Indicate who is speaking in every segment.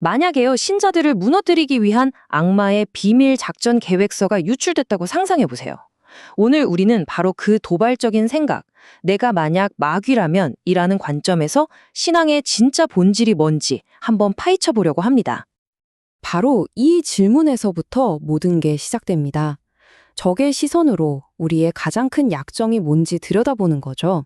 Speaker 1: 만약에요, 신자들을 무너뜨리기 위한 악마의 비밀 작전 계획서가 유출됐다고 상상해 보세요. 오늘 우리는 바로 그 도발적인 생각, 내가 만약 마귀라면 이라는 관점에서 신앙의 진짜 본질이 뭔지 한번 파헤쳐 보려고 합니다.
Speaker 2: 바로 이 질문에서부터 모든 게 시작됩니다. 적의 시선으로 우리의 가장 큰 약점이 뭔지 들여다보는 거죠.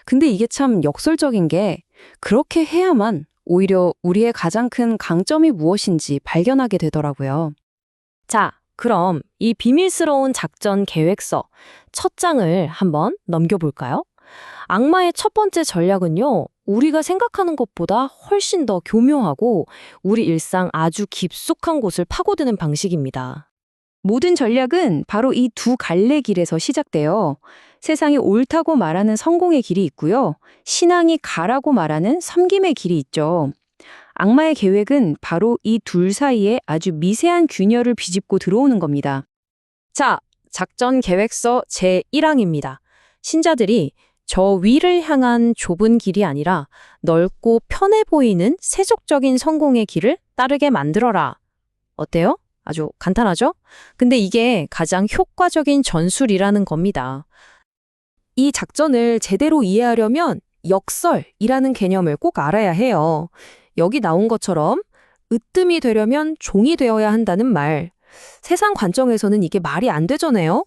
Speaker 2: 근데 이게 참 역설적인 게 그렇게 해야만 오히려 우리의 가장 큰 강점이 무엇인지 발견하게 되더라고요.
Speaker 1: 자, 그럼 이 비밀스러운 작전 계획서 첫 장을 한번 넘겨볼까요? 악마의 첫 번째 전략은요, 우리가 생각하는 것보다 훨씬 더 교묘하고 우리 일상 아주 깊숙한 곳을 파고드는 방식입니다.
Speaker 2: 모든 전략은 바로 이 두 갈래 길에서 시작돼요. 세상이 옳다고 말하는 성공의 길이 있고요. 신앙이 가라고 말하는 섬김의 길이 있죠. 악마의 계획은 바로 이 둘 사이에 아주 미세한 균열을 비집고 들어오는 겁니다.
Speaker 1: 자, 작전 계획서 제1항입니다. 신자들이 저 위를 향한 좁은 길이 아니라 넓고 편해 보이는 세속적인 성공의 길을 따르게 만들어라. 어때요? 아주 간단하죠? 근데 이게 가장 효과적인 전술이라는 겁니다.
Speaker 2: 이 작전을 제대로 이해하려면 역설이라는 개념을 꼭 알아야 해요. 여기 나온 것처럼 으뜸이 되려면 종이 되어야 한다는 말. 세상 관점에서는 이게 말이 안 되잖아요.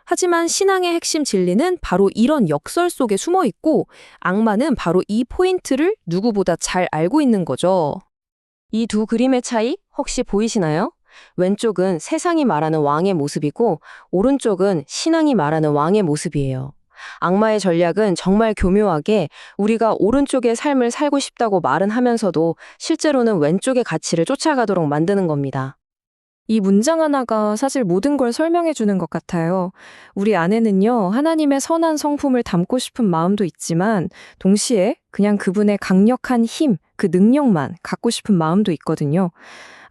Speaker 2: 하지만 신앙의 핵심 진리는 바로 이런 역설 속에 숨어 있고 악마는 바로 이 포인트를 누구보다 잘 알고 있는 거죠.
Speaker 1: 이 두 그림의 차이 혹시 보이시나요? 왼쪽은 세상이 말하는 왕의 모습이고 오른쪽은 신앙이 말하는 왕의 모습이에요. 악마의 전략은 정말 교묘하게 우리가 오른쪽의 삶을 살고 싶다고 말은 하면서도 실제로는 왼쪽의 가치를 쫓아가도록 만드는 겁니다.
Speaker 2: 이 문장 하나가 사실 모든 걸 설명해 주는 것 같아요. 우리 안에는요, 하나님의 선한 성품을 담고 싶은 마음도 있지만, 동시에 그냥 그분의 강력한 힘, 그 능력만 갖고 싶은 마음도 있거든요.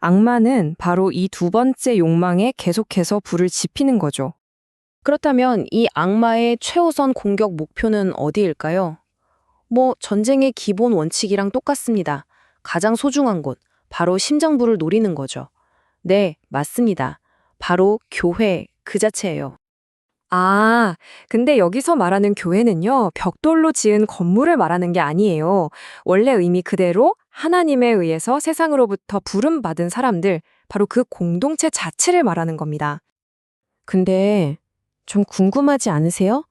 Speaker 2: 악마는 바로 이 두 번째 욕망에 계속해서 불을 지피는 거죠.
Speaker 1: 그렇다면 이 악마의 최우선 공격 목표는 어디일까요? 전쟁의 기본 원칙이랑 똑같습니다. 가장 소중한 곳, 바로 심장부를 노리는 거죠. 네, 맞습니다. 바로 교회 그 자체예요.
Speaker 2: 아, 근데 여기서 말하는 교회는요, 벽돌로 지은 건물을 말하는 게 아니에요. 원래 의미 그대로 하나님에 의해서 세상으로부터 부름받은 사람들, 바로 그 공동체 자체를 말하는 겁니다. 근데 좀 궁금하지 않으세요?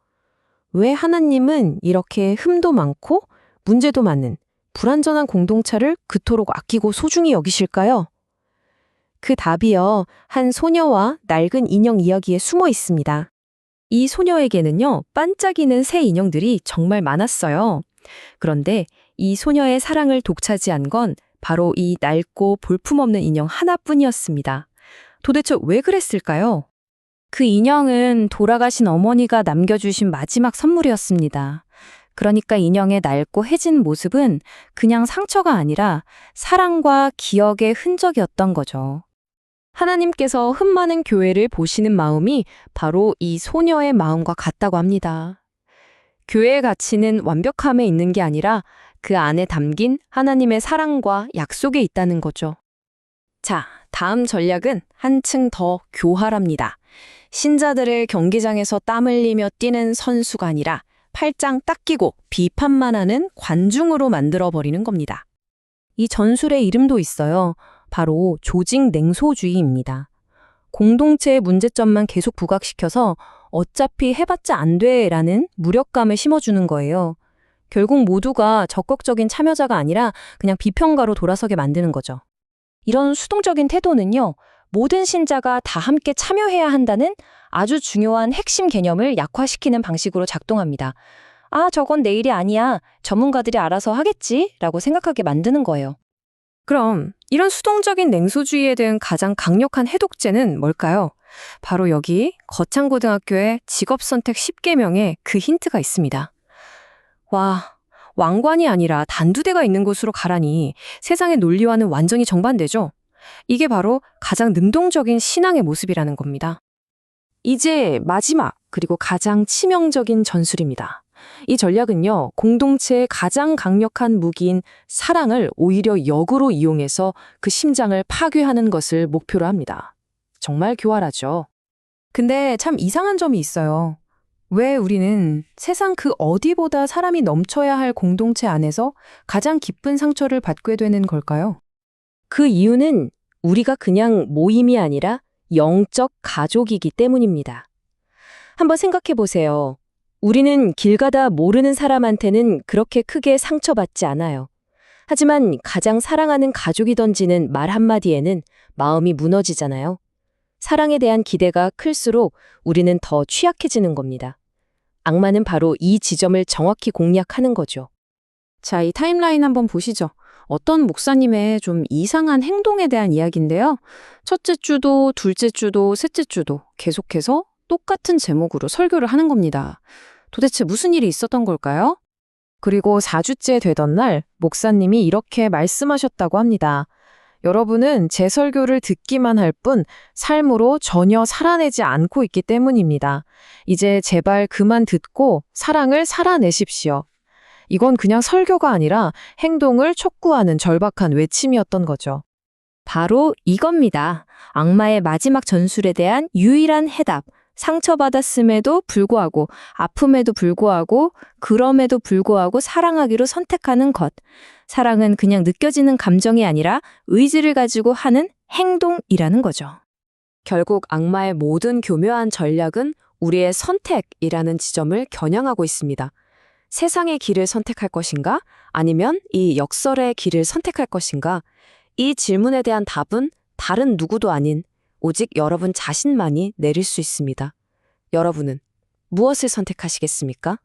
Speaker 2: 왜 하나님은 이렇게 흠도 많고 문제도 많은 불완전한 공동체를 그토록 아끼고 소중히 여기실까요? 그 답이요, 한 소녀와 낡은 인형 이야기에 숨어 있습니다. 이 소녀에게는요, 반짝이는 새 인형들이 정말 많았어요. 그런데 이 소녀의 사랑을 독차지한 건 바로 이 낡고 볼품없는 인형 하나뿐이었습니다. 도대체 왜 그랬을까요? 그 인형은 돌아가신 어머니가 남겨주신 마지막 선물이었습니다. 그러니까 인형의 낡고 해진 모습은 그냥 상처가 아니라 사랑과 기억의 흔적이었던 거죠. 하나님께서 흠 많은 교회를 보시는 마음이 바로 이 소녀의 마음과 같다고 합니다. 교회의 가치는 완벽함에 있는 게 아니라 그 안에 담긴 하나님의 사랑과 약속에 있다는 거죠. 자, 다음 전략은 한층 더 교활합니다. 신자들을 경기장에서 땀 흘리며 뛰는 선수가 아니라 팔짱 딱 끼고 비판만 하는 관중으로 만들어버리는 겁니다. 이 전술의 이름도 있어요. 바로 조직 냉소주의입니다. 공동체의 문제점만 계속 부각시켜서 어차피 해봤자 안 돼라는 무력감을 심어주는 거예요. 결국 모두가 적극적인 참여자가 아니라 그냥 비평가로 돌아서게 만드는 거죠. 이런 수동적인 태도는요, 모든 신자가 다 함께 참여해야 한다는 아주 중요한 핵심 개념을 약화시키는 방식으로 작동합니다. 아, 저건 내 일이 아니야. 전문가들이 알아서 하겠지? 라고 생각하게 만드는 거예요. 그럼 이런 수동적인 냉소주의에 대한 가장 강력한 해독제는 뭘까요? 바로 여기 거창고등학교의 직업선택 10계명에 그 힌트가 있습니다. 와, 왕관이 아니라 단두대가 있는 곳으로 가라니 세상의 논리와는 완전히 정반대죠? 이게 바로 가장 능동적인 신앙의 모습이라는 겁니다. 이제 마지막 그리고 가장 치명적인 전술입니다. 이 전략은요, 공동체의 가장 강력한 무기인 사랑을 오히려 역으로 이용해서 그 심장을 파괴하는 것을 목표로 합니다. 정말 교활하죠.
Speaker 3: 근데 참 이상한 점이 있어요. 왜 우리는 세상 그 어디보다 사람이 넘쳐야 할 공동체 안에서 가장 깊은 상처를 받게 되는 걸까요?
Speaker 1: 그 이유는 우리가 그냥 모임이 아니라 영적 가족이기 때문입니다. 한번 생각해 보세요. 우리는 길 가다 모르는 사람한테는 그렇게 크게 상처받지 않아요. 하지만 가장 사랑하는 가족이 던지는 말 한마디에는 마음이 무너지잖아요. 사랑에 대한 기대가 클수록 우리는 더 취약해지는 겁니다. 악마는 바로 이 지점을 정확히 공략하는 거죠.
Speaker 3: 자, 이 타임라인 한번 보시죠. 어떤 목사님의 좀 이상한 행동에 대한 이야기인데요. 첫째 주도, 둘째 주도, 셋째 주도 계속해서 똑같은 제목으로 설교를 하는 겁니다. 도대체 무슨 일이 있었던 걸까요? 그리고 4주째 되던 날 목사님이 이렇게 말씀하셨다고 합니다. 여러분은 제 설교를 듣기만 할 뿐 삶으로 전혀 살아내지 않고 있기 때문입니다. 이제 제발 그만 듣고 사랑을 살아내십시오. 이건 그냥 설교가 아니라 행동을 촉구하는 절박한 외침이었던 거죠.
Speaker 1: 바로 이겁니다. 악마의 마지막 전술에 대한 유일한 해답. 상처받았음에도 불구하고, 아픔에도 불구하고, 그럼에도 불구하고 사랑하기로 선택하는 것. 사랑은 그냥 느껴지는 감정이 아니라 의지를 가지고 하는 행동이라는 거죠.
Speaker 2: 결국 악마의 모든 교묘한 전략은 우리의 선택이라는 지점을 겨냥하고 있습니다. 세상의 길을 선택할 것인가? 아니면 이 역설의 길을 선택할 것인가? 이 질문에 대한 답은 다른 누구도 아닌 오직 여러분 자신만이 내릴 수 있습니다. 여러분은 무엇을 선택하시겠습니까?